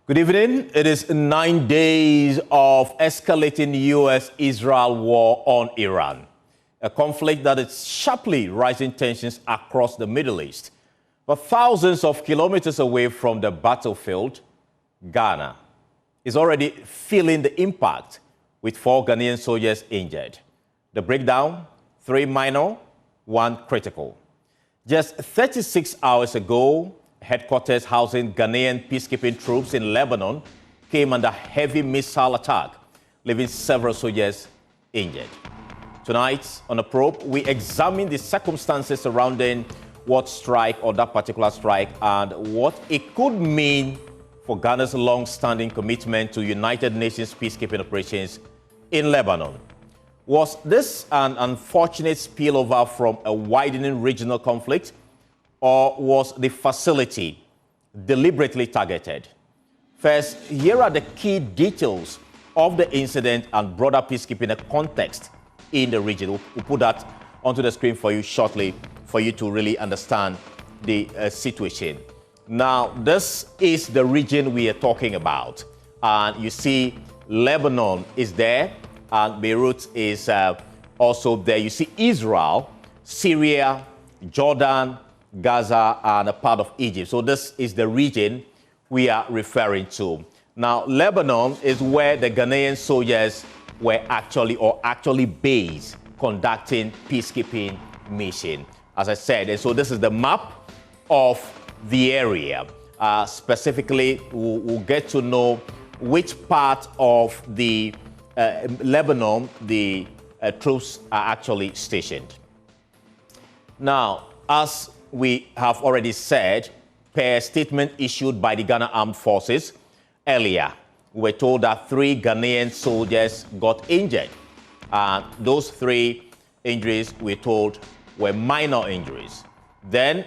Good evening. It is 9 days of escalating U.S.-Israel war on Iran, a conflict that is sharply rising tensions across the Middle East. But thousands of kilometers away from the battlefield, Ghana is already feeling the impact, with 4 Ghanaian soldiers injured. The breakdown: 3 minor, 1 critical. Just 36 hours ago, headquarters housing Ghanaian peacekeeping troops in Lebanon came under heavy missile attack, leaving several soldiers injured. Tonight, on The Probe, we examine the circumstances surrounding what strike or that particular strike and what it could mean for Ghana's long-standing commitment to United Nations peacekeeping operations in Lebanon. Was this an unfortunate spillover from a widening regional conflict, or was the facility deliberately targeted? First, here are the key details of the incident and broader peacekeeping context in the region. We'll put that onto the screen for you shortly for you to really understand the situation. Now, this is the region we are talking about. And you see Lebanon is there, and Beirut is also there. You see Israel, Syria, Jordan, Gaza, and a part of Egypt. So this is the region we are referring to. Now, Lebanon is where the Ghanaian soldiers were actually based, conducting peacekeeping mission, as I said. And so this is the map of the area. Specifically, we'll get to know which part of the Lebanon the troops are actually stationed. Now, as we have already said, per statement issued by the Ghana Armed Forces earlier, we were told that 3 Ghanaian soldiers got injured. Those 3 injuries, we're told, were minor injuries. Then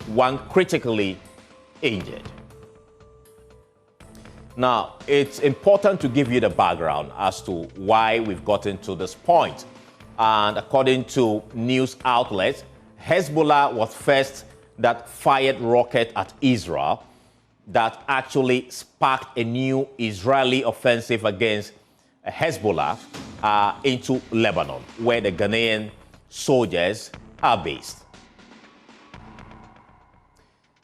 1 critically injured. Now, it's important to give you the background as to why we've gotten to this point. And according to news outlets, Hezbollah was first that fired rocket at Israel that actually sparked a new Israeli offensive against Hezbollah into Lebanon, where the Ghanaian soldiers are based.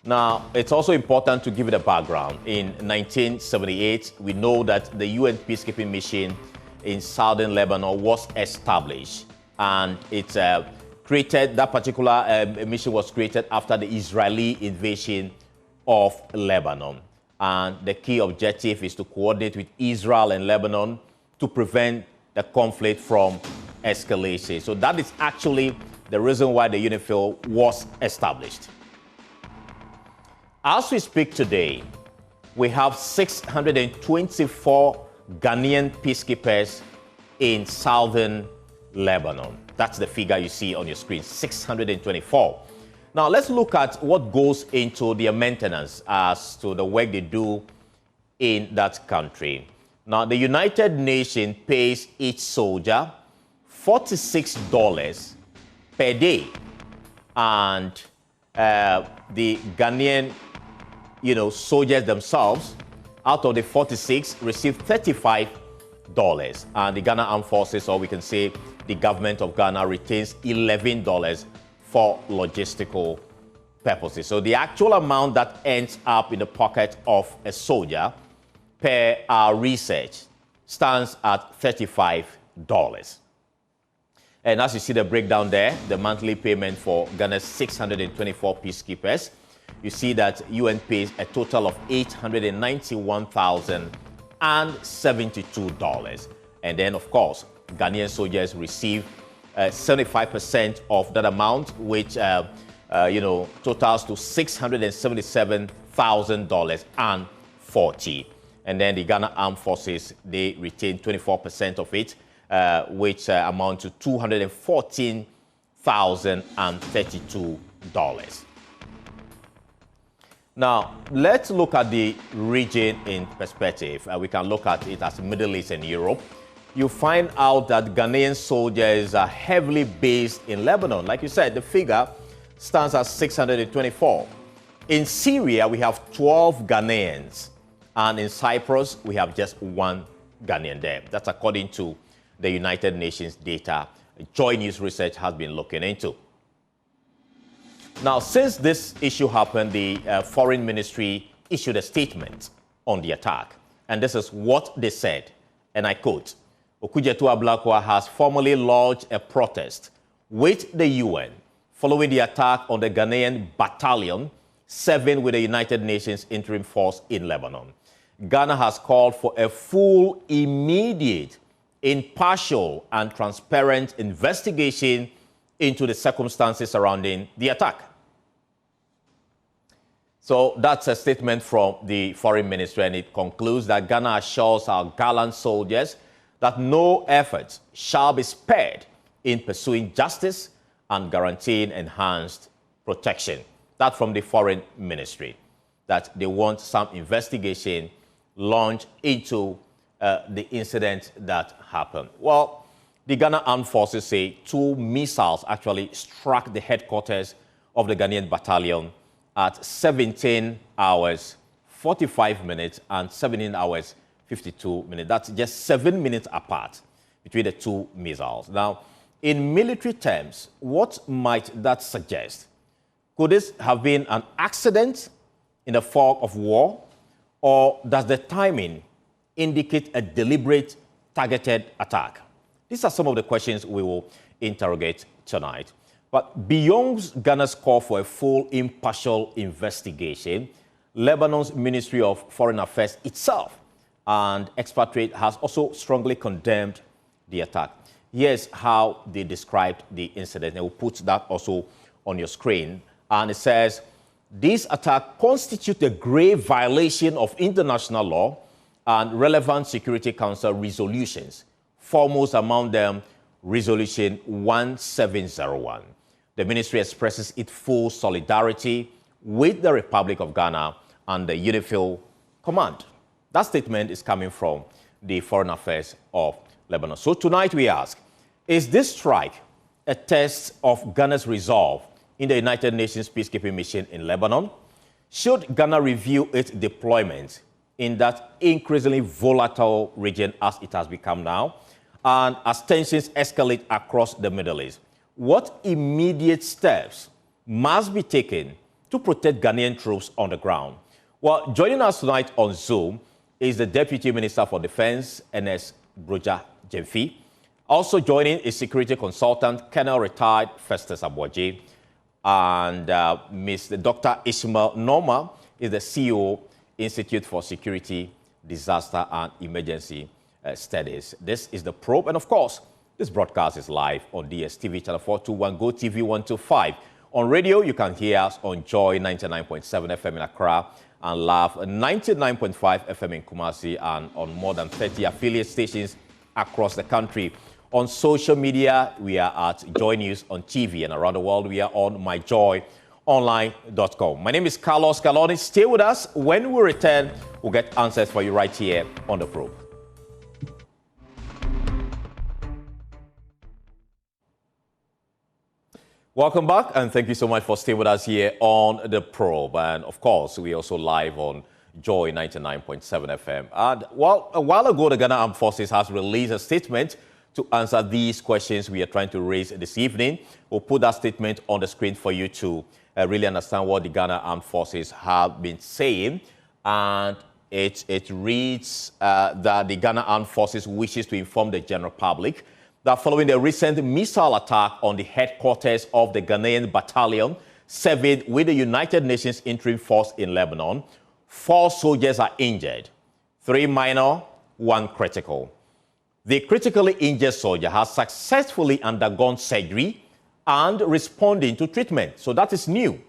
Now, it's also important to give it a background. In 1978, we know that the UN peacekeeping mission in southern Lebanon was established, and it's that particular mission was created after the Israeli invasion of Lebanon. And the key objective is to coordinate with Israel and Lebanon to prevent the conflict from escalation. So that is actually the reason why the UNIFIL was established. As we speak today, we have 624 Ghanaian peacekeepers in southern Lebanon. That's the figure you see on your screen, 624. Now, let's look at what goes into their maintenance as to the work they do in that country. Now, the United Nations pays each soldier $46 per day. And the Ghanaian soldiers themselves, out of the 46, receive $35. And the Ghana Armed Forces, or we can say the government of Ghana, retains $11 for logistical purposes. So the actual amount that ends up in the pocket of a soldier per our research stands at $35. And as you see the breakdown there, the monthly payment for Ghana's 624 peacekeepers, you see that UN pays a total of $891,072. And then, of course, Ghanaian soldiers receive 75% of that amount, which totals to $677,040. And then the Ghana Armed Forces, they retain 24% of it, which amount to $214,032. Now, let's look at the region in perspective. We can look at it as Middle East and Europe. You find out that Ghanaian soldiers are heavily based in Lebanon. Like you said, the figure stands at 624. In Syria, we have 12 Ghanaians And in Cyprus, we have just one Ghanaian there. That's according to the United Nations data Joy News Research has been looking into. Now, since this issue happened, the Foreign Ministry issued a statement on the attack. And this is what they said, and I quote, Okudzeto Ablakwa has formally lodged a protest with the UN following the attack on the Ghanaian battalion serving with the United Nations Interim Force in Lebanon. Ghana has called for a full, immediate, impartial, and transparent investigation into the circumstances surrounding the attack. So that's a statement from the Foreign Ministry, and it concludes that Ghana assures our gallant soldiers that no effort shall be spared in pursuing justice and guaranteeing enhanced protection. That's from the Foreign Ministry, that they want some investigation launched into the incident that happened. Well, the Ghana Armed Forces say 2 missiles actually struck the headquarters of the Ghanaian battalion at 17 hours, 45 minutes and 17 hours, 52 minutes. That's just 7 minutes apart between the 2 missiles. Now, in military terms, what might that suggest? Could this have been an accident in the fog of war, or does the timing indicate a deliberate, targeted attack? These are some of the questions we will interrogate tonight. But beyond Ghana's call for a full, impartial investigation, Lebanon's Ministry of Foreign Affairs itself and expatriate has also strongly condemned the attack. Here's how they described the incident. And we'll put that also on your screen. And it says, this attack constitutes a grave violation of international law and relevant Security Council resolutions, foremost among them Resolution 1701. The ministry expresses its full solidarity with the Republic of Ghana and the UNIFIL Command. That statement is coming from the Foreign Affairs of Lebanon. So tonight we ask, is this strike a test of Ghana's resolve in the United Nations peacekeeping mission in Lebanon? Should Ghana review its deployment in that increasingly volatile region as it has become now, and as tensions escalate across the Middle East? What immediate steps must be taken to protect Ghanaian troops on the ground? Well, joining us tonight on Zoom is the Deputy Minister for Defense, Ernest Broja Jemfi. Also joining is security consultant, Colonel Retired Festus Abuaji, and Mr. Dr. Ishmael Norma is the CEO, Institute for Security, Disaster and Emergency Studies. This is The Probe, and of course, this broadcast is live on DSTV Channel 421, Go TV 125. On radio, you can hear us on Joy 99.7 FM in Accra and Laugh 99.5 FM in Kumasi, and on more than 30 affiliate stations across the country. On social media, we are at Joy News on TV, and around the world, we are on myjoyonline.com. My name is Carlos Galoni. Stay with us. When we return, we'll get answers for you right here on The Probe. Welcome back, and thank you so much for staying with us here on The Probe. And of course, we are also live on Joy 99.7 FM. And well, a while ago, the Ghana Armed Forces has released a statement to answer these questions we are trying to raise this evening. We'll put that statement on the screen for you to really understand what the Ghana Armed Forces have been saying. And it reads that the Ghana Armed Forces wishes to inform the general public that following the recent missile attack on the headquarters of the Ghanaian battalion serving with the United Nations Interim Force in Lebanon, 4 soldiers are injured, 3 minor, 1 critical. The critically injured soldier has successfully undergone surgery and responding to treatment. So that is new.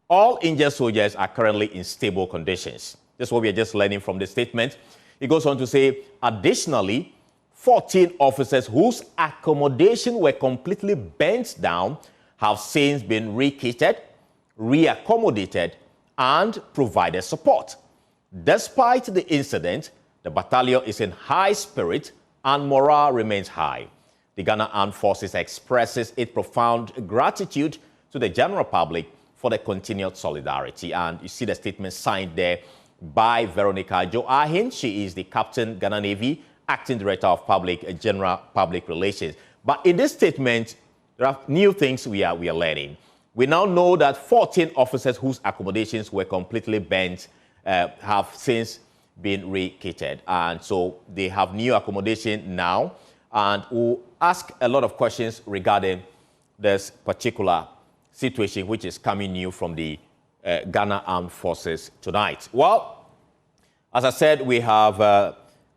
All injured soldiers are currently in stable conditions. This is what we are just learning from the statement. It goes on to say, additionally, 14 officers whose accommodation were completely burnt down have since been rekitted, reaccommodated, and provided support. Despite the incident, the battalion is in high spirit and morale remains high. The Ghana Armed Forces expresses its profound gratitude to the general public for the continued solidarity. And you see the statement signed there by Veronica Joahin. She is the Captain, Ghana Navy, Acting Director of General Public Relations. But in this statement, there are new things we are learning. We now know that 14 officers whose accommodations were completely burnt have since been recatered. And so they have new accommodation now. And we'll ask a lot of questions regarding this particular situation, which is coming new from the Ghana Armed Forces tonight. Well, as I said, we have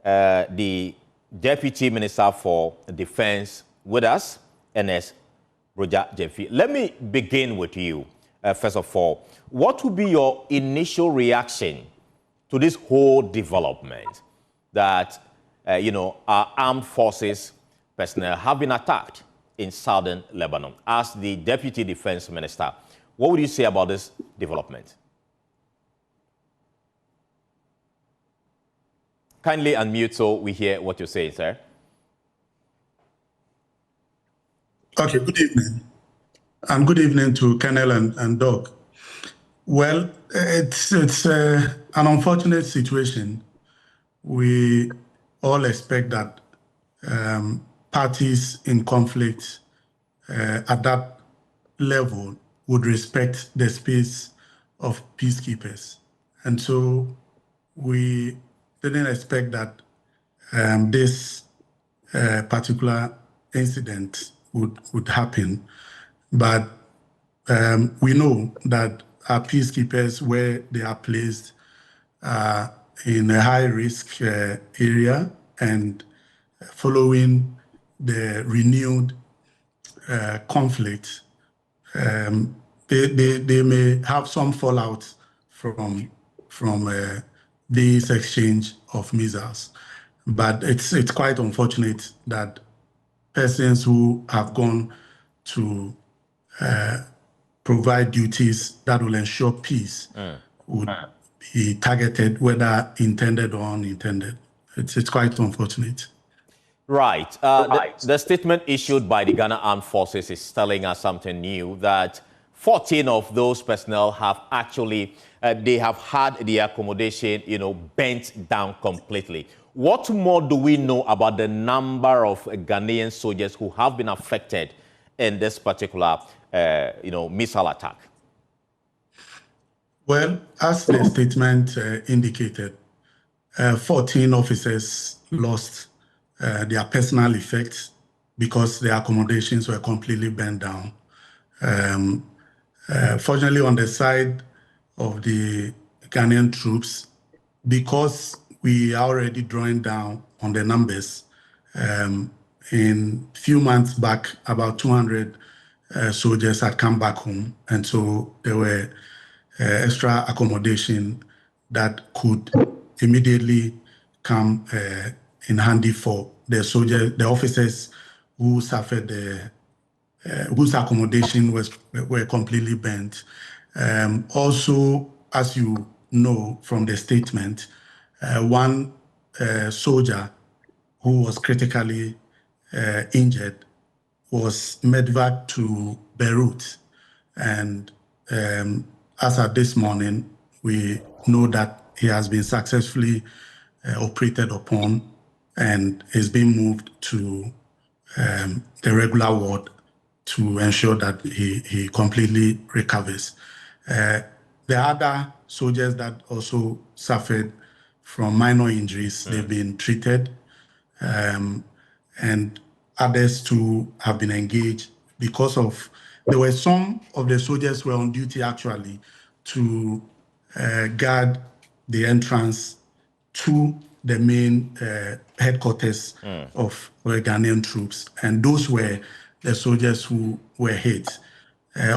the Deputy Minister for Defense with us, NS Roger Jeffy. Let me begin with you, first of all. What would be your initial reaction to this whole development that, our armed forces personnel have been attacked in southern Lebanon? As the Deputy Defense Minister, what would you say about this development? Kindly unmute so we hear what you say, sir. Okay, good evening. And good evening to Colonel and Doc. Well, it's an unfortunate situation. We all expect that parties in conflict at that level would respect the space of peacekeepers. And so we didn't expect that this particular incident would happen. But we know that our peacekeepers, where they are placed, in a high-risk area, and following the renewed conflict, they may have some fallout from this exchange of missiles. But it's quite unfortunate that persons who have gone to provide duties that will ensure peace would be targeted, whether intended or unintended. It's quite unfortunate. Right. The statement issued by the Ghana Armed Forces is telling us something new, that 14 of those personnel have actually, they have had the accommodation, bent down completely. What more do we know about the number of Ghanaian soldiers who have been affected in this particular, missile attack? Well, as the statement indicated, 14 officers lost their personal effects because their accommodations were completely burned down. Fortunately, on the side of the Ghanaian troops, because we are already drawing down on the numbers, in a few months back, about 200 soldiers had come back home. And so there were extra accommodation that could immediately come in handy for the soldiers, the officers who suffered whose accommodation were completely burnt. Also, as you know from the statement, one soldier who was critically injured was medevaced to Beirut. And as of this morning, we know that he has been successfully operated upon and is being moved to the regular ward to ensure that he completely recovers. The other soldiers that also suffered from minor injuries, they've been treated, and others too have been engaged because of, there were some of the soldiers who were on duty actually to guard the entrance to the main headquarters of the Ghanaian troops. And those were the soldiers who were hit.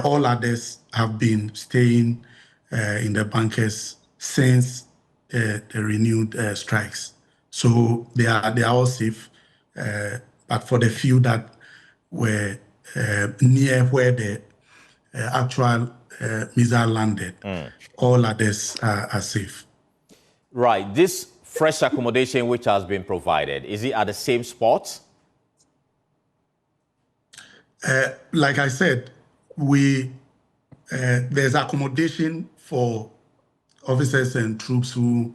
All others have been staying in the bunkers since the renewed strikes. So they are all safe. But for the few that were near where the actual missile landed, all others are safe. Right. This fresh accommodation which has been provided, is it at the same spot? Like I said, there's accommodation for officers and troops who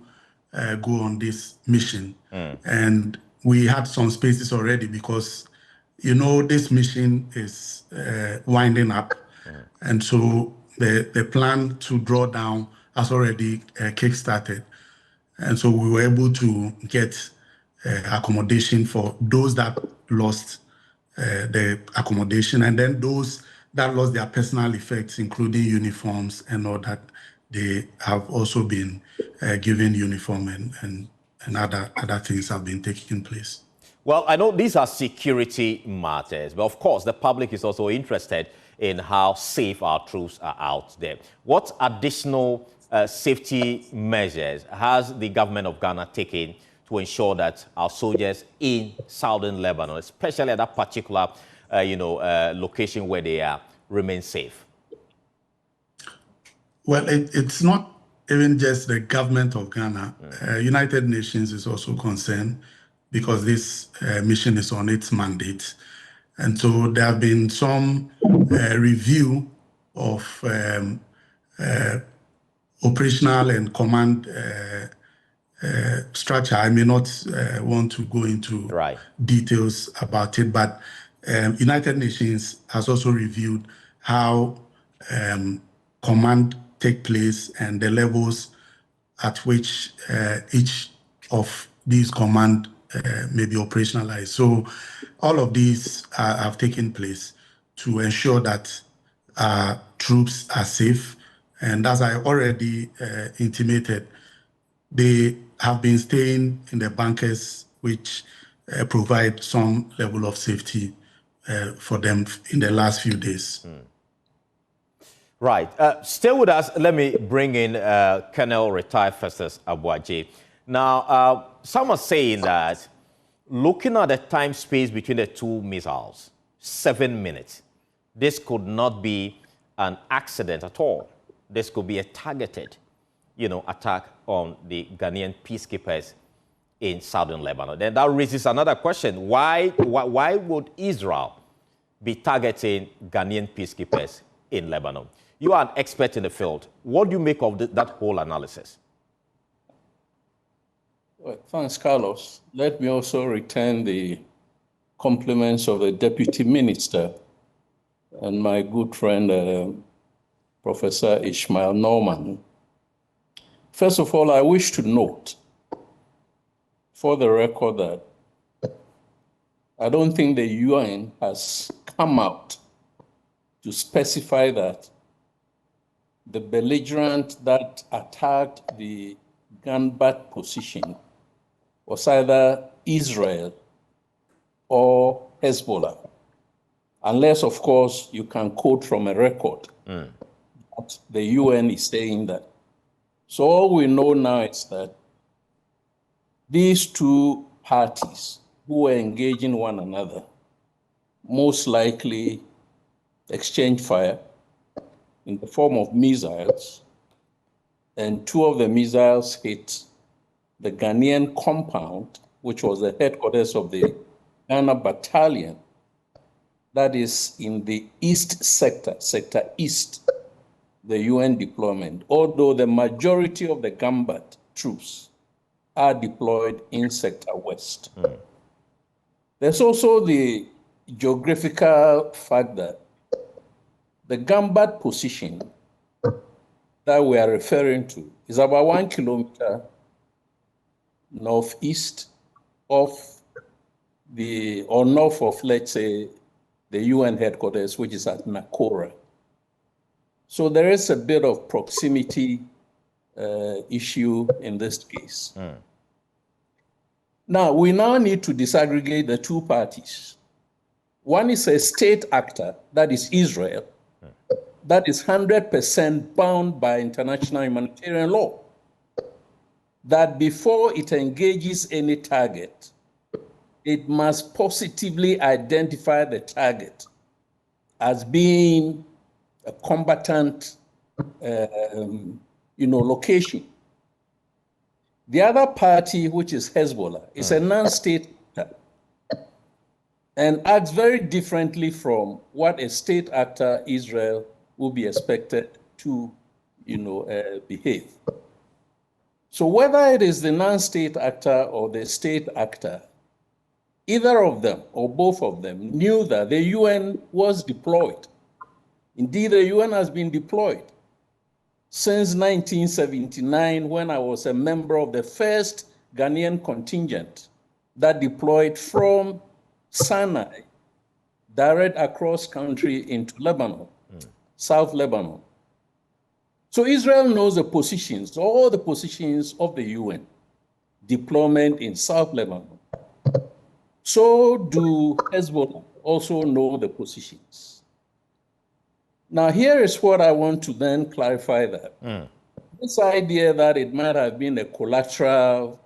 go on this mission. And we had some spaces already because, this mission is winding up. And so the plan to draw down has already kick-started. And so we were able to get accommodation for those that lost the accommodation, and then those that lost their personal effects, including uniforms and all that. They have also been given uniform and other things have been taking place. Well, I know these are security matters, but of course the public is also interested in how safe our troops are out there. What additional safety measures has the government of Ghana taken to ensure that our soldiers in southern Lebanon, especially at that particular location where they are, remain safe? Well, it's not even just the government of Ghana. United Nations is also concerned because this mission is on its mandate. And so there have been some review of operational and command structure. I may not want to go into details about it, but United Nations has also reviewed how command take place and the levels at which each of these command may be operationalized. So all of these have taken place to ensure that troops are safe. And as I already intimated, they have been staying in the bunkers, which provide some level of safety for them in the last few days. Right. Stay with us. Let me bring in Colonel Retired Festus Abuaje. Now, some are saying that looking at the time space between the two missiles, 7 minutes, this could not be an accident at all. This could be a targeted, attack on the Ghanaian peacekeepers in southern Lebanon. Then that raises another question. Why would Israel be targeting Ghanaian peacekeepers in Lebanon? You are an expert in the field. What do you make of that whole analysis? Well, thanks, Carlos. Let me also return the compliments of the Deputy Minister and my good friend, Professor Ishmael Norman. First of all, I wish to note for the record that I don't think the UN has come out to specify that the belligerent that attacked the Ganbat position was either Israel or Hezbollah, unless, of course, you can quote from a record that the UN is saying that. So all we know now is that these two parties who were engaging one another most likely exchanged fire in the form of missiles, and two of the missiles hit the Ghanaian compound, which was the headquarters of the Ghana battalion, that is in the East sector, Sector East, the UN deployment, although the majority of the Gambat troops are deployed in Sector West. There's also the geographical fact that the Gambat position that we are referring to is about 1 kilometer northeast of north of, let's say, the UN headquarters, which is at Accra. So there is a bit of proximity issue in this case. Now, we now need to disaggregate the two parties. One is a state actor, that is Israel, that is 100% bound by international humanitarian law, that before it engages any target, it must positively identify the target as being a combatant location. The other party, which is Hezbollah, is a non-state actor and acts very differently from what a state actor, Israel, would be expected to behave. So whether it is the non-state actor or the state actor, either of them or both of them knew that the UN was deployed. Indeed, the UN has been deployed since 1979, when I was a member of the first Ghanaian contingent that deployed from Sinai direct across country into Lebanon, South Lebanon. So Israel knows the positions, all the positions of the UN deployment in South Lebanon. So do Hezbollah also know the positions. Now, here is what I want to then clarify that. This idea that it might have been a collateral,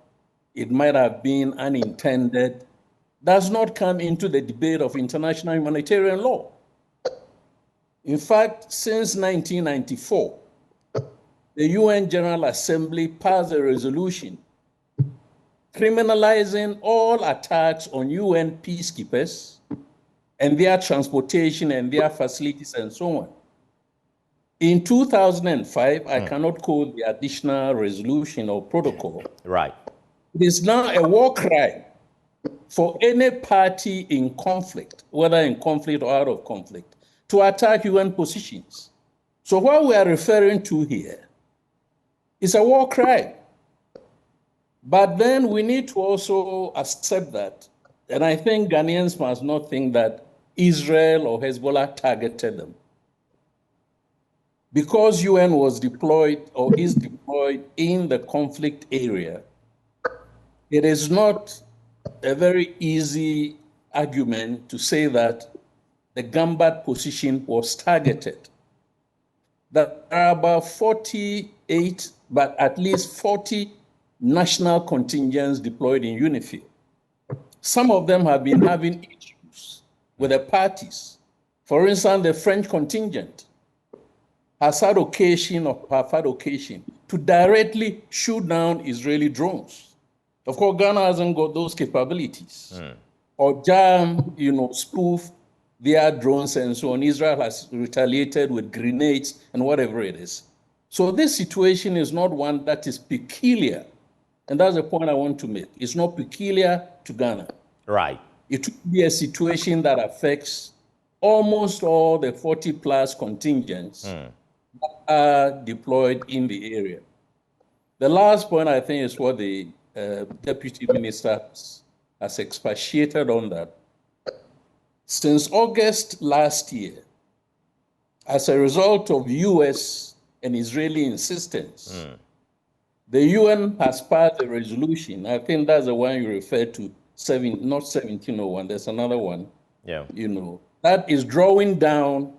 it might have been unintended, does not come into the debate of international humanitarian law. In fact, since 1994, the UN General Assembly passed a resolution criminalizing all attacks on UN peacekeepers and their transportation and their facilities and so on. In 2005, I cannot quote the additional resolution or protocol. Right. It is now a war crime for any party in conflict, whether in conflict or out of conflict, to attack UN positions. So what we are referring to here is a war crime. But then we need to also accept that, and I think Ghanaians must not think that Israel or Hezbollah targeted them. Because UN was deployed or is deployed in the conflict area, it is not a very easy argument to say that the Gambad position was targeted. There are about 48, but at least 40 national contingents deployed in UNIFIL. Some of them have been having issues with the parties. For instance, the French contingent has had occasion to directly shoot down Israeli drones. Of course, Ghana hasn't got those capabilities. Or jam, spoof their drones and so on. Israel has retaliated with grenades and whatever it is. So this situation is not one that is peculiar. And that's the point I want to make. It's not peculiar to Ghana. Right. It would be a situation that affects almost all the 40 plus contingents that are deployed in the area. The last point, I think, is what the Deputy Minister has expatiated on that. Since August last year, as a result of US and Israeli insistence, the UN has passed a resolution. I think that's the one you referred to, not 1701, there's another one. Yeah. That is drawing down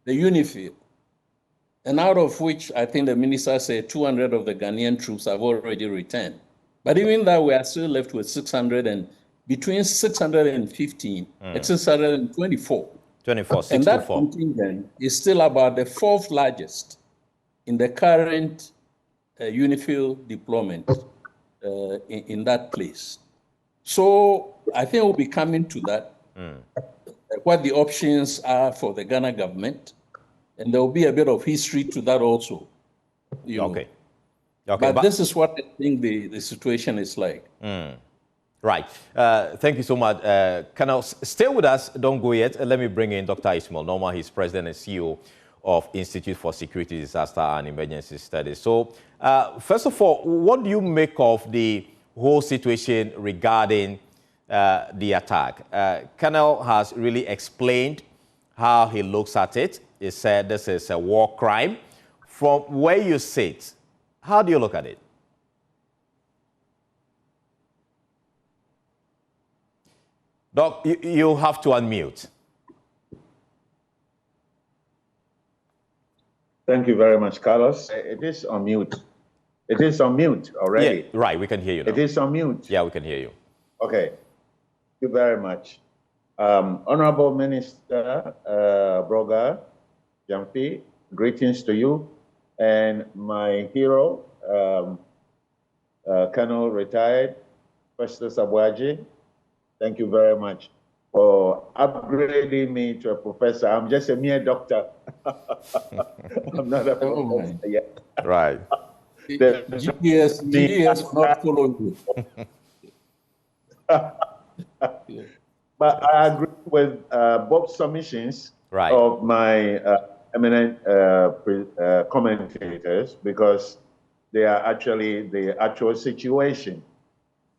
the UNIFIL, and out of which I think the minister said 200 of the Ghanaian troops have already returned. But even that, we are still left with 600 and between 615 and 624. 24, 6 and to that 4. contingent is still about the fourth largest in the current UNIFIL deployment in that place. So I think we'll be coming to that, what the options are for the Ghana government, and there will be a bit of history to that also. Okay. But this is what I think the situation is like. Right. Thank you so much. Colonel, stay with us. Don't go yet. Let me bring in Dr. Ismail Norma. He's president and CEO of Institute for Security, Disaster and Emergency Studies. So, first of all, what do you make of the whole situation regarding the attack? Colonel has really explained how he looks at it. He said this is a war crime. From where you sit, how do you look at it? Doc, you have to unmute. Thank you very much, Carlos. It is on mute. It is on mute already. Yeah, right, we can hear you now. It is on mute. Yeah, we can hear you. Okay. Thank you very much. Honorable Minister Broga Jamfi, greetings to you. And my hero, Colonel retired, Festus Abwaji, thank you very much for upgrading me to a professor. I'm just a mere doctor. I'm not a professor yet. Right. GDS will not follow you. Yeah. But I agree with Bob's submissions Right. of my eminent commentators, because they are actually the actual situation.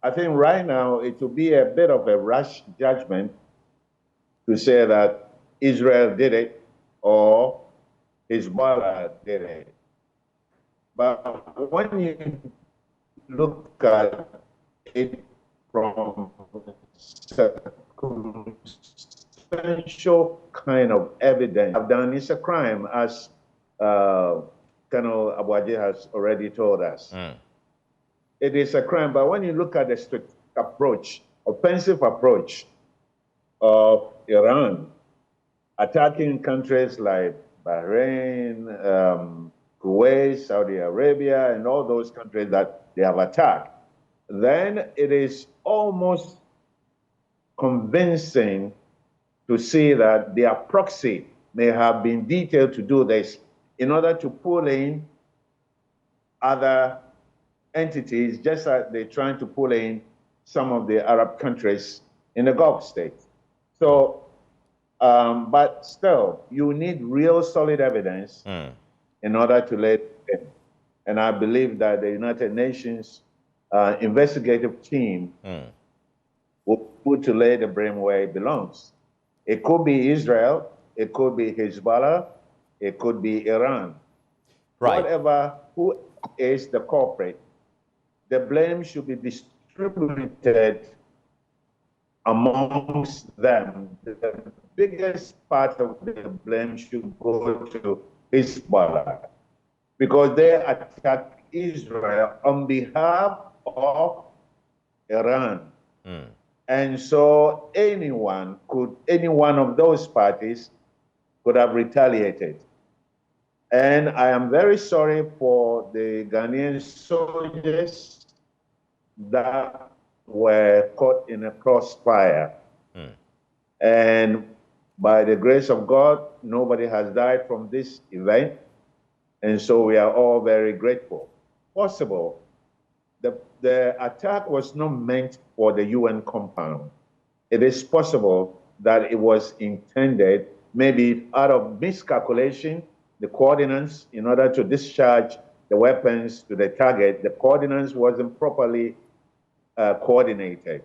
I think right now it will be a bit of a rash judgment to say that Israel did it or Hezbollah did it. But when you look at it from circumstantial kind of evidence, I've done it's a crime, as Colonel Abuaje has already told us. It is a crime, but when you look at the strategic approach, offensive approach of Iran, attacking countries like Bahrain, Kuwait, Saudi Arabia, and all those countries that they have attacked, then it is almost convincing to see that their proxy may have been detailed to do this in order to pull in other entities, just like they're trying to pull in some of the Arab countries in the Gulf states. So, but still, you need real solid evidence in order to let it in. And I believe that the United Nations investigative team will put to lay the blame where it belongs. It could be Israel, it could be Hezbollah, it could be Iran. Right. Whatever, who is the culprit, the blame should be distributed amongst them. The biggest part of the blame should go to Hezbollah, because they attacked Israel on behalf of Iran. And so any one of those parties could have retaliated. And I am very sorry for the Ghanaian soldiers that were caught in a crossfire. And by the grace of God, nobody has died from this event. And so we are all very grateful. Possible, the attack was not meant for the UN compound. It is possible that it was intended, maybe out of miscalculation, the coordinates, in order to discharge the weapons to the target, the coordinates wasn't properly coordinated.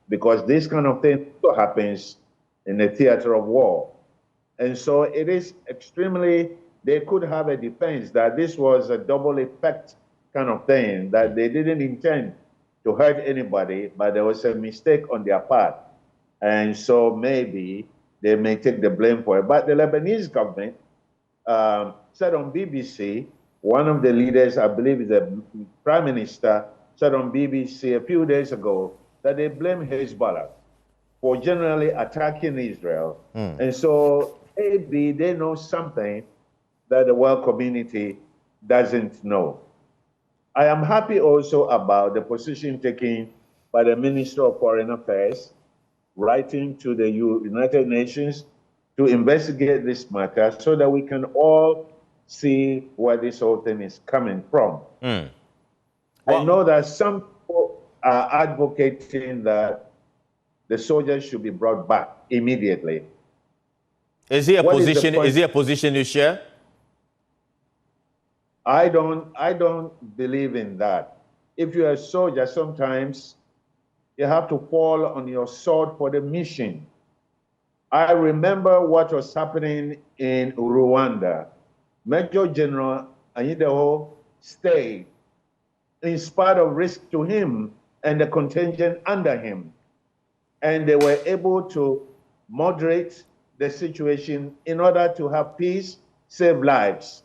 Because this kind of thing happens in the theater of war. And so it is extremely, they could have a defense that this was a double effect kind of thing, that they didn't intend to hurt anybody, but there was a mistake on their part. And so maybe they may take the blame for it. But the Lebanese government said on BBC, one of the leaders, I believe is the prime minister, said on BBC a few days ago that they blame Hezbollah for generally attacking Israel. And so maybe they know something that the world community doesn't know. I am happy also about the position taken by the Minister of Foreign Affairs, writing to the United Nations to investigate this matter so that we can all see where this whole thing is coming from. I know that some people are advocating that the soldiers should be brought back immediately. Is there a position you share? I don't believe in that. If you're a soldier, sometimes you have to fall on your sword for the mission. I remember what was happening in Rwanda. Major General Anyideho stayed in spite of risk to him and the contingent under him. And they were able to moderate the situation in order to have peace, save lives.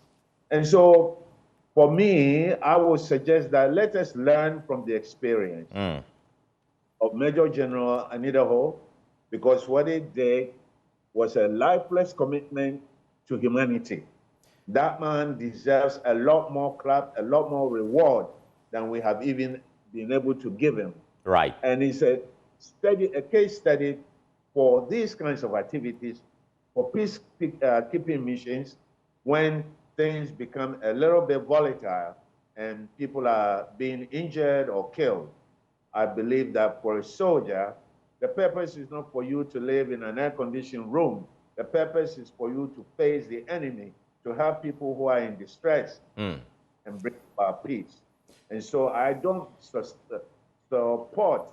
And so for me, I would suggest that let us learn from the experience of Major General Anyideho, because what he did was a lifeless commitment to humanity. That man deserves a lot more clap, a lot more reward than we have even been able to give him. Right. And it's a case study for these kinds of activities, for peacekeeping missions, when things become a little bit volatile, and people are being injured or killed. I believe that for a soldier, the purpose is not for you to live in an air-conditioned room. The purpose is for you to face the enemy, to help people who are in distress and bring about peace. And so I don't support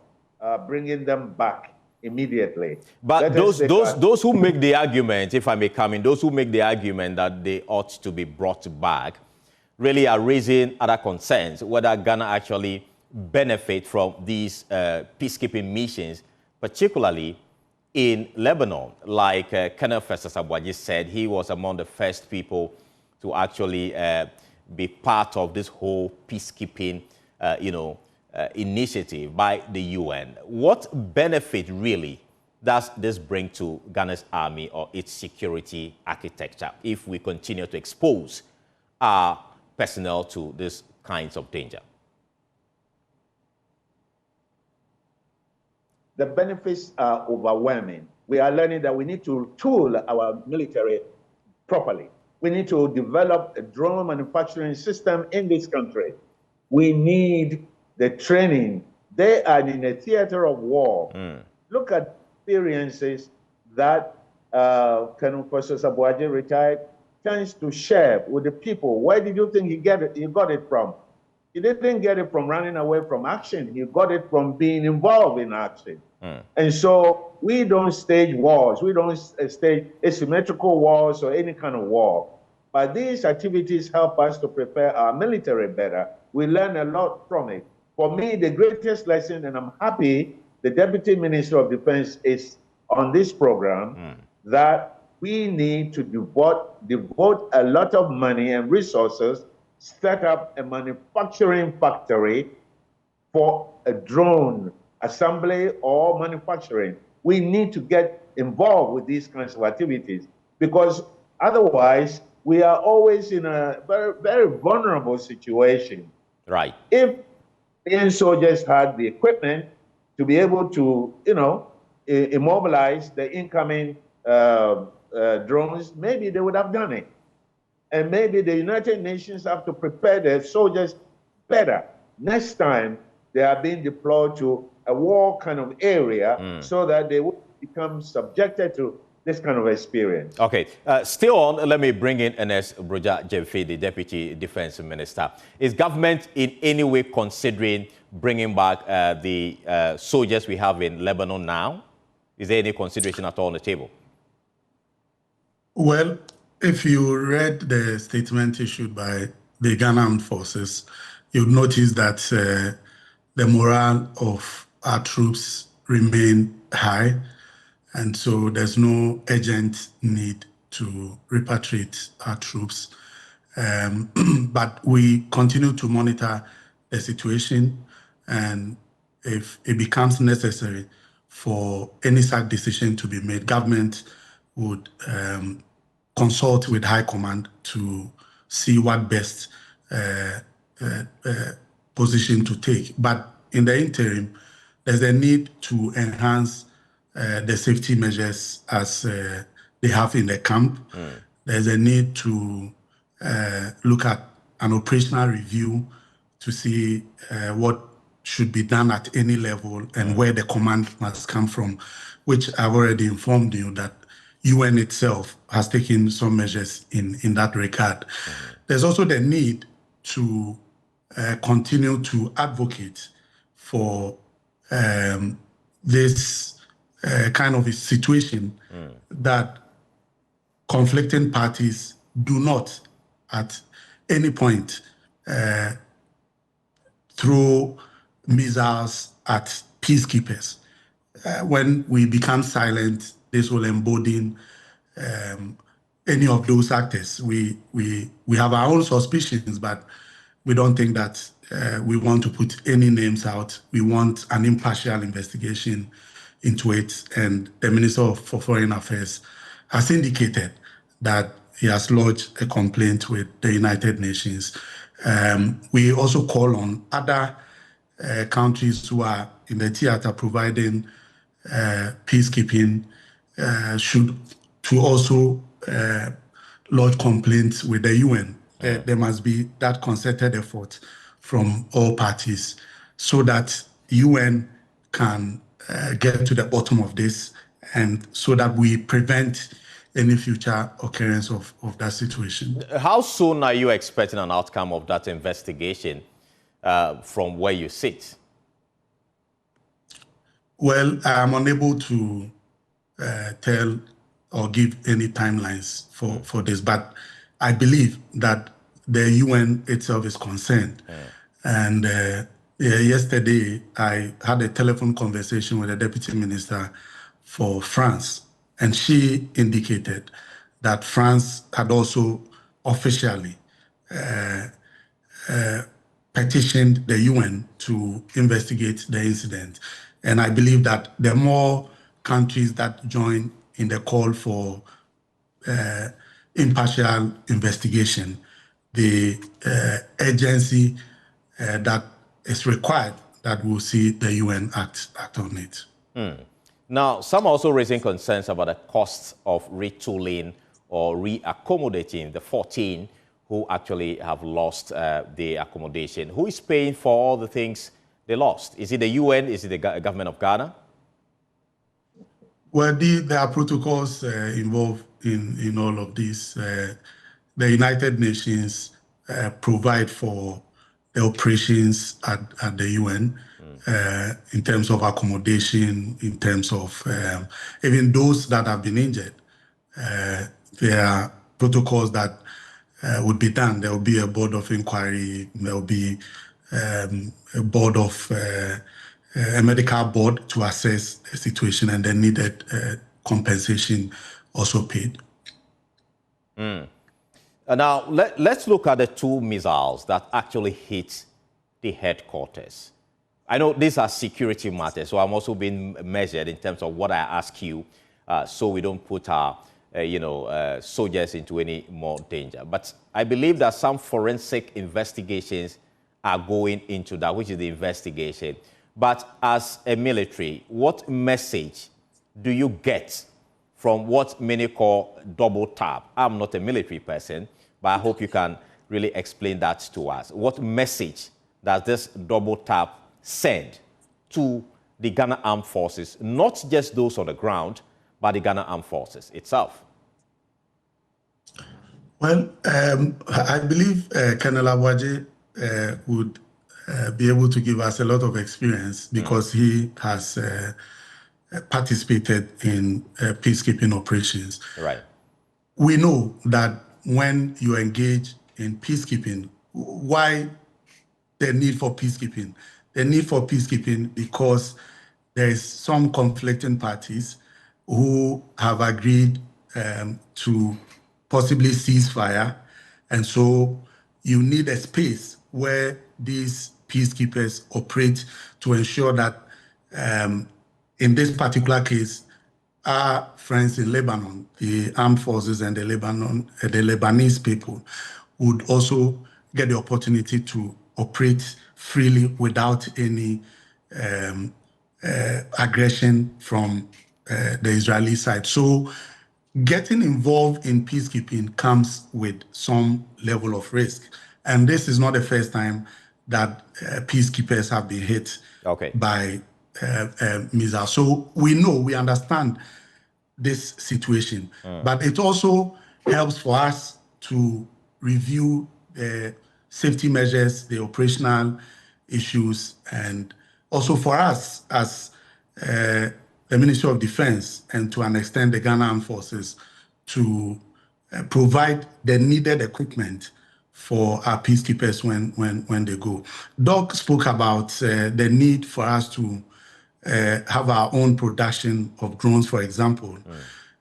bringing them back immediately. But those who make the argument, if I may come in, those who make the argument that they ought to be brought back really are raising other concerns, whether Ghana actually benefit from these peacekeeping missions, particularly in Lebanon. Like Colonel Festus Abwaji said, he was among the first people to actually be part of this whole peacekeeping, initiative by the UN. What benefit really does this bring to Ghana's army or its security architecture if we continue to expose our personnel to these kinds of danger? The benefits are overwhelming. We are learning that we need to tool our military properly. We need to develop a drone manufacturing system in this country. We need the training. They are in a theater of war. Look at experiences that Colonel Festus Abwaji retired tends to share with the people. Where did you think he got it from? He didn't get it from running away from action. He got it from being involved in action. And so we don't stage wars. We don't stage asymmetrical wars or any kind of war. But these activities help us to prepare our military better. We learn a lot from it. For me, the greatest lesson, and I'm happy the Deputy Minister of Defense is on this program, that we need to devote a lot of money and resources, set up a manufacturing factory for a drone assembly or manufacturing. We need to get involved with these kinds of activities, because otherwise we are always in a very, very vulnerable situation. Right. If Indian soldiers had the equipment to be able to, immobilize the incoming drones, maybe they would have done it. And maybe the United Nations have to prepare their soldiers better. Next time they are being deployed to a war kind of area so that they will become subjected to this kind of experience. Okay, still on, let me bring in Ernest Broja Jemfe, the Deputy Defense Minister. Is government in any way considering bringing back the soldiers we have in Lebanon now? Is there any consideration at all on the table? Well, if you read the statement issued by the Ghanaian forces, you'll notice that the morale of our troops remain high. And so there's no urgent need to repatriate our troops. But we continue to monitor the situation. And if it becomes necessary for any such decision to be made, government would consult with High Command to see what best position to take. But in the interim, there's a need to enhance the safety measures as they have in the camp. There's a need to look at an operational review to see what should be done at any level and where the command must come from, which I've already informed you that UN itself has taken some measures in that regard. There's also the need to continue to advocate for this kind of a situation that conflicting parties do not at any point throw missiles at peacekeepers. When we become silent, this will embolden any of those actors. We have our own suspicions, but we don't think that we want to put any names out. We want an impartial investigation into it. And the Minister for Foreign Affairs has indicated that he has lodged a complaint with the United Nations. We also call on other countries who are in the theater providing peacekeeping should to also lodge complaints with the UN there must be that concerted effort from all parties so that UN can get to the bottom of this, and so that we prevent any future occurrence of that situation. How soon are you expecting an outcome of that investigation from where you sit? Well, I'm unable to tell or give any timelines for this, but I believe that the UN itself is concerned. And yesterday, I had a telephone conversation with the Deputy Minister for France, and she indicated that France had also officially petitioned the UN to investigate the incident. And I believe that the more countries that join in the call for impartial investigation, the agency that is required, that will see the UN act on it. Now, some are also raising concerns about the cost of retooling or reaccommodating the 14 who actually have lost the accommodation. Who is paying for all the things they lost? Is it the UN? Is it the government of Ghana? Well, there are protocols involved in all of this. The United Nations provide for the operations at the UN in terms of accommodation, in terms of even those that have been injured. There are protocols that would be done. There will be a board of inquiry. There will be a board of a medical board to assess the situation, and then needed compensation also paid. Now, let's look at the 2 missiles that actually hit the headquarters. I know these are security matters, so I'm also being measured in terms of what I ask you, so we don't put our soldiers into any more danger. But I believe that some forensic investigations are going into that, which is the investigation. But as a military, what message do you get from what many call double tap? I'm not a military person, but I hope you can really explain that to us. What message does this double tap send to the Ghana Armed Forces, not just those on the ground, but the Ghana Armed Forces itself? Well, I believe Colonel Awaje would be able to give us a lot of experience, because he has participated in peacekeeping operations. Right. We know that when you engage in peacekeeping, why the need for peacekeeping? The need for peacekeeping because there is some conflicting parties who have agreed to possibly cease fire, and so you need a space where these peacekeepers operate to ensure that in this particular case, our friends in Lebanon, the armed forces and the Lebanese people, would also get the opportunity to operate freely without any aggression from the Israeli side. So getting involved in peacekeeping comes with some level of risk. And this is not the first time that peacekeepers have been hit by missiles. So we understand this situation, but it also helps for us to review the safety measures, the operational issues, and also for us as the Ministry of Defense, and to an extent the Ghana Armed Forces, to provide the needed equipment for our peacekeepers when they go. Doc spoke about the need for us to have our own production of drones, for example.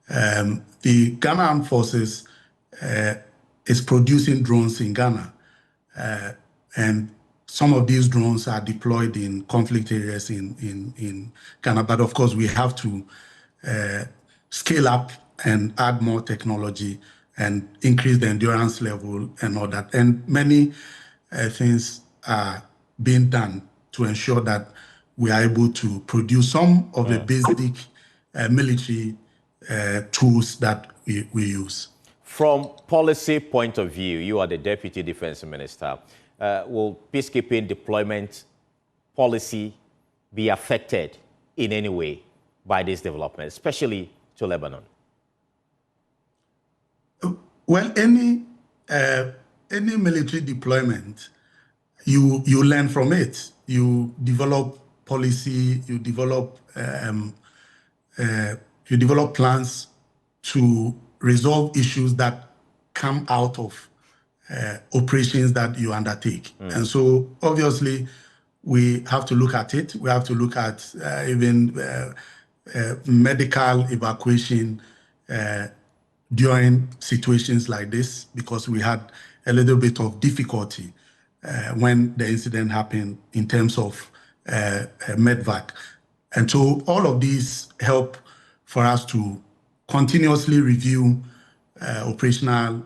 The Ghana Armed Forces is producing drones in Ghana, and some of these drones are deployed in conflict areas in Ghana. But of course, we have to scale up and add more technology and increase the endurance level and all that. And many things are being done to ensure that we are able to produce some of the basic military tools that we use. From policy point of view, you are the Deputy Defense Minister. Will peacekeeping deployment policy be affected in any way by this development, especially to Lebanon? Well, any military deployment, you learn from it. You develop policy. You develop plans to resolve issues that come out of operations that you undertake. And so, obviously, we have to look at it. We have to look at even medical evacuation during situations like this, because we had a little bit of difficulty when the incident happened in terms of medvac. And so all of these help for us to continuously review operational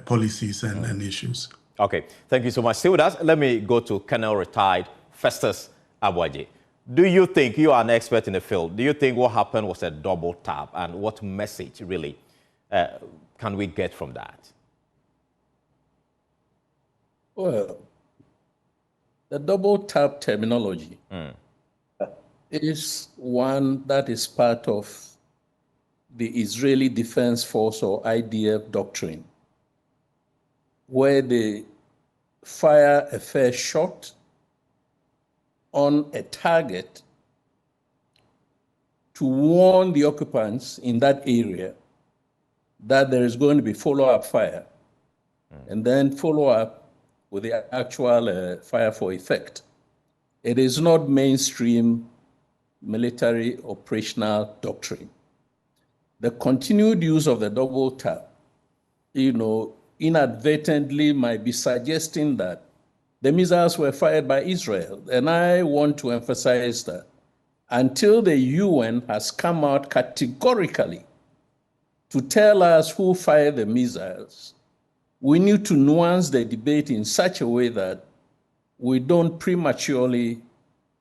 policies and issues. Okay, thank you so much. Still with us, let me go to Colonel Retired Festus Abwaje. Do you think, you are an expert in the field, do you think what happened was a double tap, and what message really can we get from that? Well, the double tap terminology is one that is part of the Israeli Defense Force or IDF doctrine, where they fire a first shot on a target to warn the occupants in that area that there is going to be follow-up fire, and then follow up with the actual fire for effect. It is not mainstream military operational doctrine. The continued use of the double tap, inadvertently might be suggesting that the missiles were fired by Israel. And I want to emphasize that until the UN has come out categorically to tell us who fired the missiles, we need to nuance the debate in such a way that we don't prematurely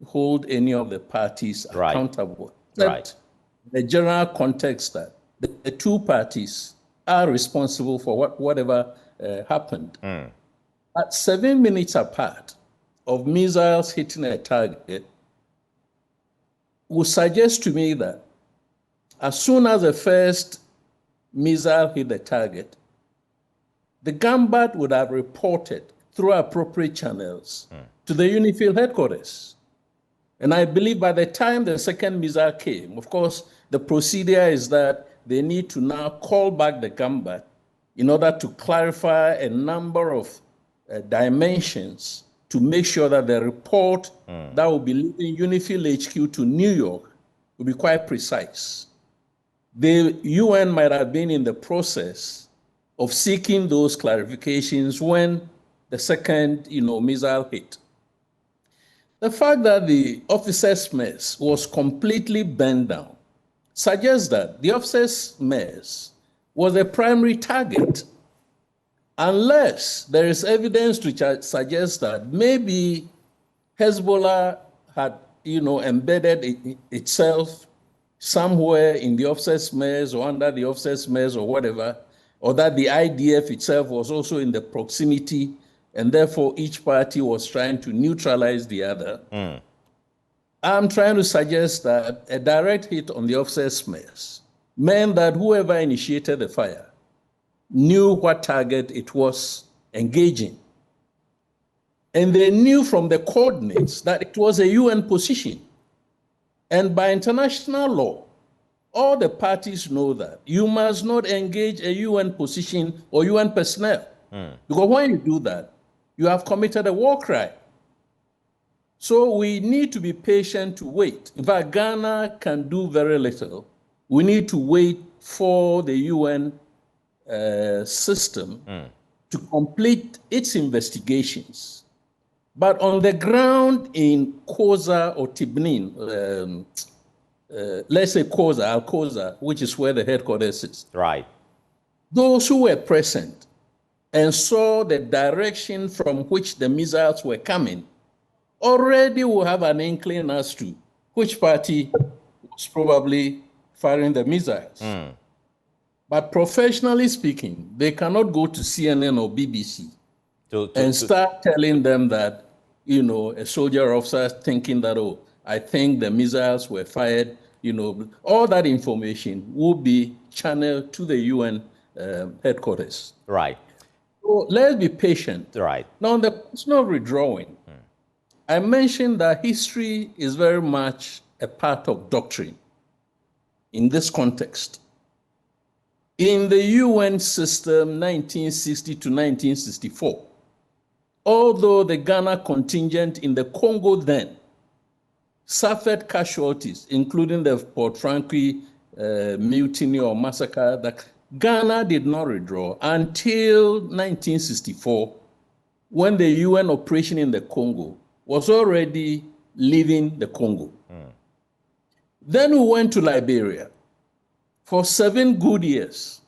hold any of the parties accountable. Right. The general context that the two parties are responsible for whatever happened. At 7 minutes apart of missiles hitting a target, would suggest to me that as soon as the first missile hit the target, the Gambard would have reported through appropriate channels to the UNIFIL headquarters. And I believe by the time the second missile came, of course, the procedure is that they need to now call back the Gambard in order to clarify a number of dimensions to make sure that the report that will be leaving UNIFIL HQ to New York will be quite precise. The UN might have been in the process of seeking those clarifications when the second, missile hit. The fact that the officers' mess was completely burned down suggests that the officers' mess was a primary target, unless there is evidence to suggest that maybe Hezbollah had, embedded itself somewhere in the officers' mess or under the officers' mess or whatever, or that the IDF itself was also in the proximity, and therefore each party was trying to neutralize the other. I'm trying to suggest that a direct hit on the officers' mess meant that whoever initiated the fire knew what target it was engaging. And they knew from the coordinates that it was a UN position. And by international law, all the parties know that you must not engage a UN position or UN personnel. Because when you do that, you have committed a war crime. So we need to be patient to wait. In fact, Ghana can do very little. We need to wait for the UN system to complete its investigations. But on the ground in Koza or Tibnin, let's say Koza, Al-Koza, which is where the headquarters is. Right. Those who were present and saw the direction from which the missiles were coming already will have an inkling as to which party was probably firing the missiles. But professionally speaking, they cannot go to CNN or BBC and start telling them that, you know, a soldier officer thinking that, oh, I think the missiles were fired, you know, all that information will be channeled to the UN headquarters. Right. So let's be patient. Right. Now, on the question of withdrawing, I mentioned that history is very much a part of doctrine in this context. In the UN system, 1960 to 1964, although the Ghana contingent in the Congo then suffered casualties, including the Port Francois mutiny or massacre, that Ghana did not withdraw until 1964, when the UN operation in the Congo was already leaving the Congo. Then we went to Liberia for 7 good years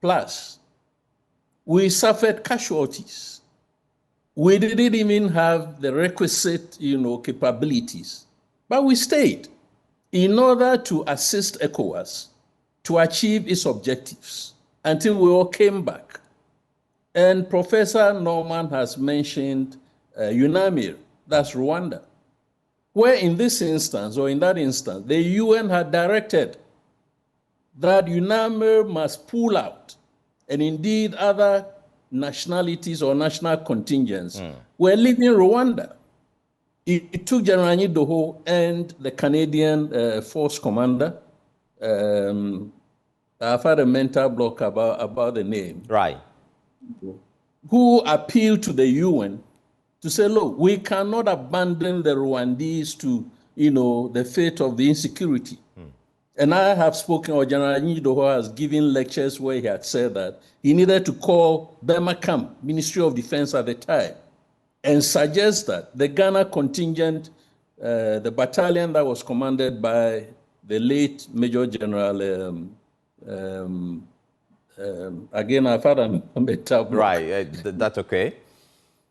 plus. We suffered casualties. We didn't even have the requisite, you know, capabilities, but we stayed in order to assist ECOWAS to achieve its objectives until we all came back. And Professor Norman has mentioned UNAMIR, that's Rwanda, where in this instance, or in that instance, the UN had directed that UNAMIR must pull out, and indeed other nationalities or national contingents were leaving Rwanda. It took General Doho and the Canadian force commander, I've had a mental block about the name. Right. Who appealed to the UN to say, look, we cannot abandon the Rwandese to, you know, the fate of the insecurity. And I have spoken, or General Doho has given lectures where he had said that he needed to call Burma Camp, Ministry of Defense at the time, and suggest that the Ghana contingent, the battalion that was commanded by the late Major General, again, I've had a mental block. Right, that's okay.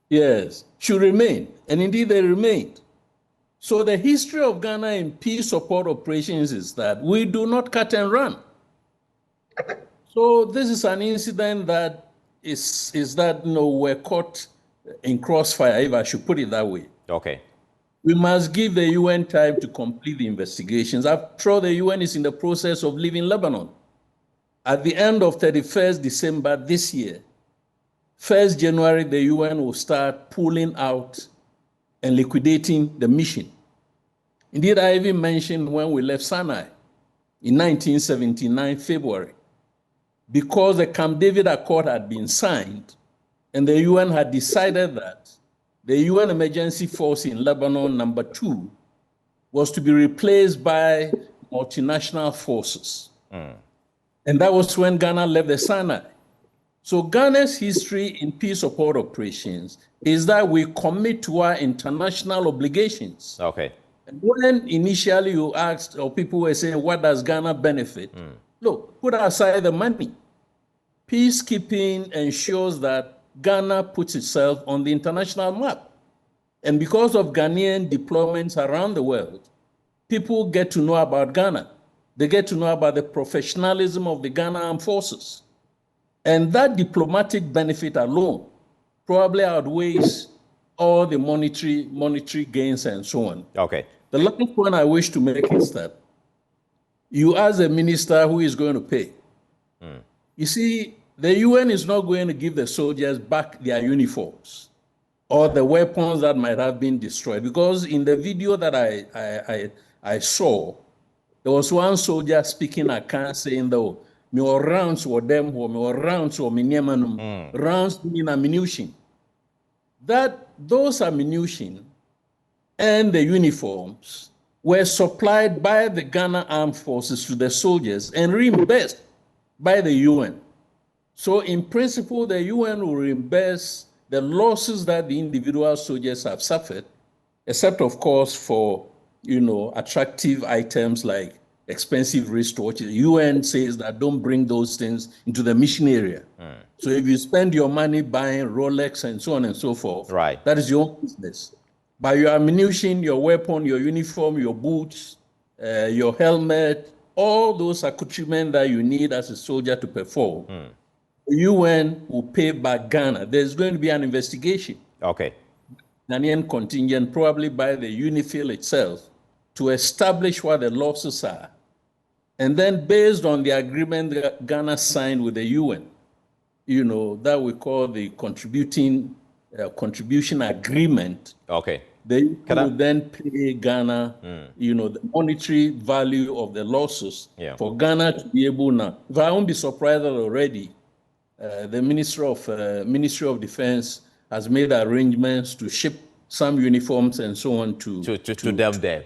Yes, should remain. And indeed, they remained. So the history of Ghana in peace support operations is that we do not cut and run. So this is an incident that is that, you know, we're caught in crossfire, if I should put it that way. Okay. We must give the UN time to complete the investigations. After all, the UN is in the process of leaving Lebanon. At the end of 31st December this year, 1st January, the UN will start pulling out and liquidating the mission. Indeed, I even mentioned when we left Sinai in 1979, February, because the Camp David Accord had been signed and the UN had decided that the UN emergency force in Lebanon, number 2, was to be replaced by multinational forces. And that was when Ghana left the Sinai. So Ghana's history in peace support operations is that we commit to our international obligations. Okay. And when initially you asked, or people were saying, what does Ghana benefit? Look, put aside the money. Peacekeeping ensures that Ghana puts itself on the international map. And because of Ghanaian deployments around the world, people get to know about Ghana. They get to know about the professionalism of the Ghana Armed Forces. And that diplomatic benefit alone probably outweighs all the monetary gains and so on. Okay. The last point I wish to make is that you as a minister who is going to pay. You see, the UN is not going to give the soldiers back their uniforms or the weapons that might have been destroyed. Because in the video that I saw, there was one soldier speaking Accra saying, though, me rounds were them, or me rounds or me rounds mean ammunition. That those ammunition and the uniforms were supplied by the Ghana Armed Forces to the soldiers and reimbursed by the UN. So in principle, the UN will reimburse the losses that the individual soldiers have suffered, except of course for, you know, attractive items like expensive wristwatches. The UN says that don't bring those things into the mission area. So if you spend your money buying Rolex and so on and so forth, right, that is your own business. But your ammunition, your weapon, your uniform, your boots, your helmet, all those accoutrements that you need as a soldier to perform, the UN will pay back Ghana. There's going to be an investigation. Okay. Ghanaian contingent, probably by the UNIFIL itself, to establish what the losses are. And then based on the agreement that Ghana signed with the UN, that we call the contribution agreement. Okay. They will then pay Ghana, the monetary value of the losses for Ghana to be able now. If I won't be surprised that already, the Ministry of Defense has made arrangements to ship some uniforms and so on to them there.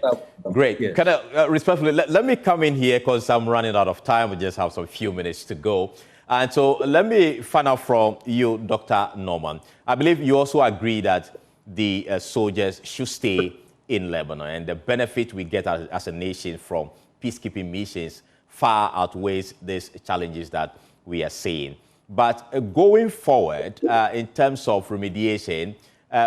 Great. Yes. Can I, respectfully, let me come in here because I'm running out of time. We just have some few minutes to go. And so let me find out from you, Dr. Norman. I believe you also agree that the soldiers should stay in Lebanon, and the benefit we get as a nation from peacekeeping missions far outweighs these challenges that we are seeing. But going forward, in terms of remediation,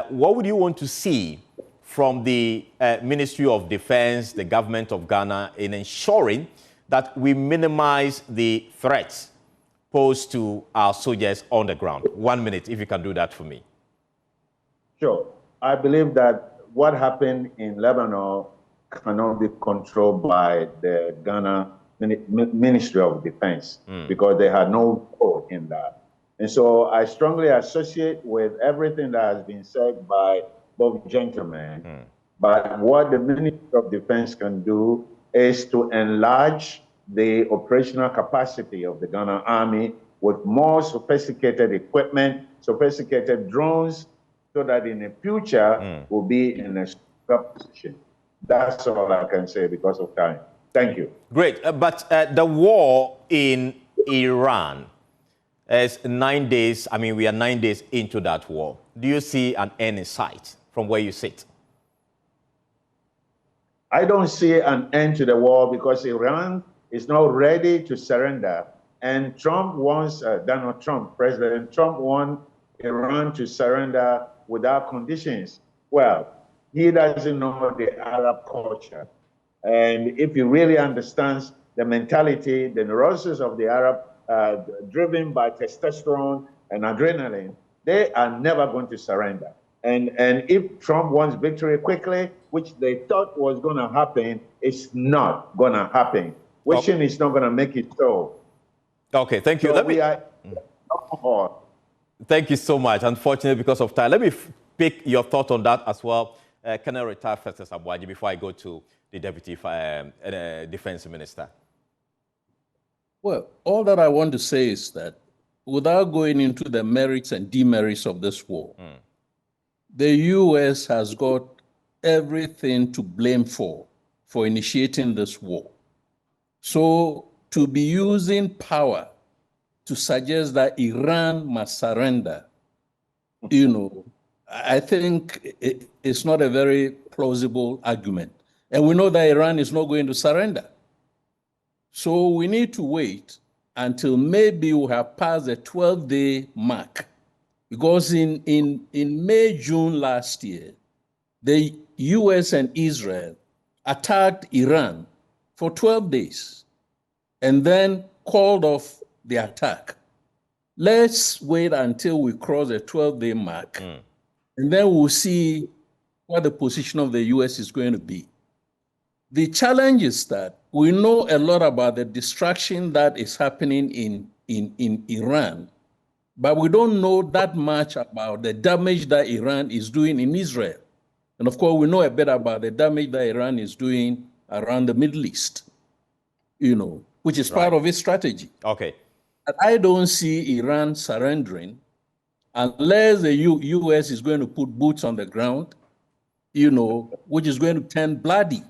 what would you want to see from the Ministry of Defense, the government of Ghana, in ensuring that we minimize the threats posed to our soldiers on the ground? 1 minute, if you can do that for me. Sure. I believe that what happened in Lebanon cannot be controlled by the Ghana Ministry of Defense because they had no role in that. And so I strongly associate with everything that has been said by both gentlemen. But what the Ministry of Defense can do is to enlarge the operational capacity of the Ghana Army with more sophisticated equipment, sophisticated drones, so that in the future we'll be in a stronger position. That's all I can say because of time. Thank you. Great. But the war in Iran is 9 days. I mean, we are 9 days into that war. Do you see an end in sight from where you sit? I don't see an end to the war because Iran is not ready to surrender. And Trump wants, Donald Trump, President Trump wants Iran to surrender without conditions. Well, he doesn't know the Arab culture. And if he really understands the mentality, the neurosis of the Arab, driven by testosterone and adrenaline, they are never going to surrender. And if Trump wants victory quickly, which they thought was going to happen, it's not going to happen. Wishing is not going to make it so. Okay, thank you. So Thank you so much. Unfortunately, because of time, let me pick your thought on that as well. Can I retire first as Abuaji before I go to the Deputy Defense Minister? Well, all that I want to say is that without going into the merits and demerits of this war, the U.S. has got everything to blame for initiating this war. So to be using power to suggest that Iran must surrender, I think it's not a very plausible argument. And we know that Iran is not going to surrender. So we need to wait until maybe we have passed the 12-day mark. Because in May, June last year, the US and Israel attacked Iran for 12 days and then called off the attack. Let's wait until we cross the 12-day mark, and then we'll see what the position of the US is going to be. The challenge is that we know a lot about the destruction that is happening in Iran, but we don't know that much about the damage that Iran is doing in Israel. And of course, we know a bit about the damage that Iran is doing around the Middle East, which is part of its strategy. Okay. And I don't see Iran surrendering unless the US is going to put boots on the ground, which is going to turn bloody.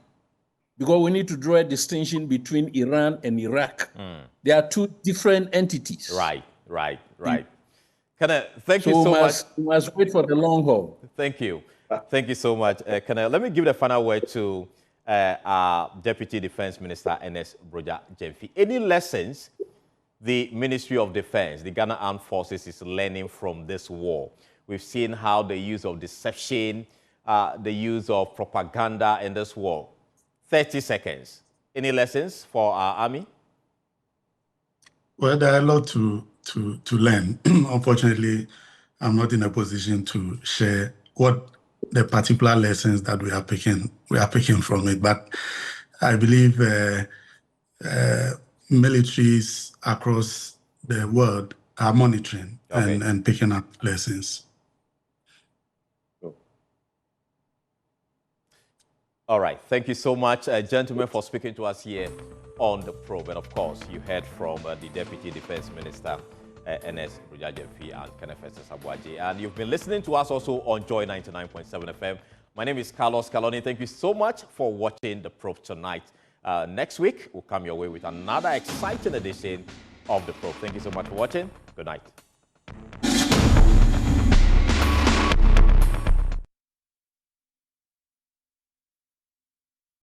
Because we need to draw a distinction between Iran and Iraq. They are two different entities. Right. Thank you so much. We must wait for the long haul. Thank you. Thank you so much. Let me give the final word to our Deputy Defense Minister, Ernest Broja Gyamfi. Any lessons the Ministry of Defense, the Ghana Armed Forces, is learning from this war? We've seen how the use of deception, the use of propaganda in this war. 30 seconds. Any lessons for our army? Well, there are a lot to learn. Unfortunately, I'm not in a position to share what the particular lessons that we are picking from it. But I believe militaries across the world are monitoring and picking up lessons. All right. Thank you so much, gentlemen, for speaking to us here on The Probe. And of course, you heard from the Deputy Defense Minister, Ernest Bujajefi, and Kenneth Sabwaji. And you've been listening to us also on Joy 99.7 FM. My name is Carlos Caloni. Thank you so much for watching The Probe tonight. Next week, we'll come your way with another exciting edition of The Probe. Thank you so much for watching. Good night.